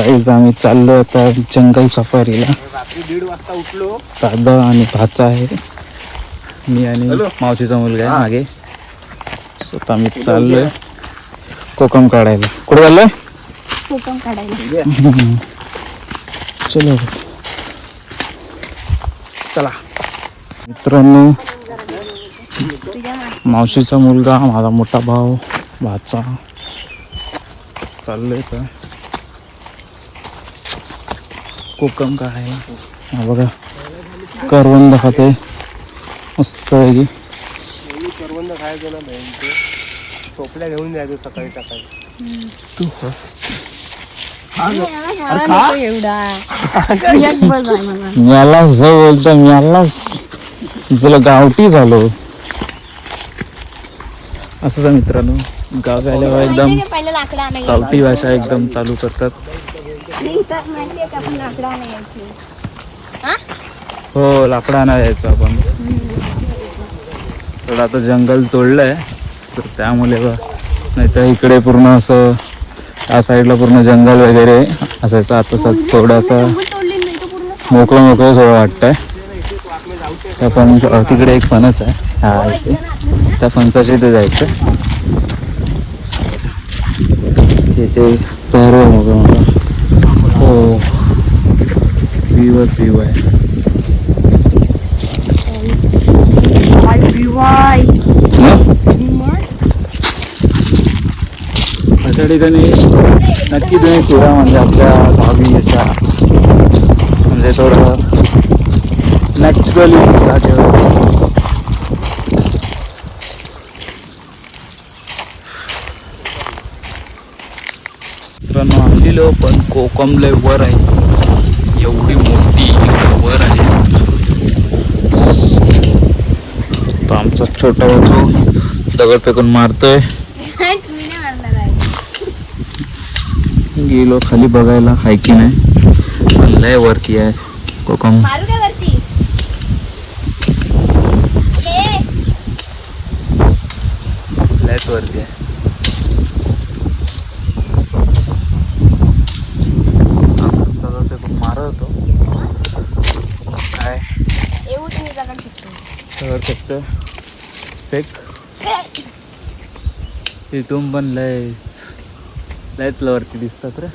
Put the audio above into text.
आम्ही चाललो आता जंगल सफारीला. रात्री 1:30 वाजता उठलो. दादा आणि भाचा आहे, मी आणि मावशीचा मुलगा आहे मागे. स्वतः मी चाललोय कोकम काढायला. कुठे चाललोय? कोकम काढायला. चलो चला मित्रांनो, मावशीचा मुलगा, माझा मोठा भाऊ, भाचा चाललोय का कोकम काढायला. हा बघा करवंद खाते मस्त आहे. करवंद खायचं ना बहिणीचे, टोपल्या घेऊन जायचो सकाळी सकाळी. तू मला जो बोलतो मलाच तुला गावठी झालो असंच आहे मित्रांनो. गाव आल्यावर एकदम गावठी भाषा एकदम चालू करतात. हो लाकडा आणायला यायचो आपण. तर आता जंगल तोडलंय तर त्यामुळे नाही तर इकडे पूर्ण असं त्या साईडला पूर्ण जंगल वगैरे असायचं. आता थोडासा मोकळं मोकळं थोडं वाटतंय. त्या फणस तिकडे एक फणस आहे, हा इथे त्या फणसाच्या इथे जायचं. तिथे सर्व मोकळं मोकळं. हो व्ह्यूच व्ह्यू आहे. अशा ठिकाणी नक्की तुम्ही फिरा, म्हणजे आपल्या गावी अशा म्हणजे थोडं नॅचरली जागेवर. मित्रांनो आलेलो पण कोकम लय वर आहे, एवढी मोठी वर आहे. तो आमचा छोटा भाऊ दगड फेकून मारतोय. गेलो खाली बघायला हाय की नाही, पण लय वरती आहे कोकम. लयच वरती आहे. मारत होतो काय दगड फेकतो फेक. इथून पण लयच वरती दिसतात रे.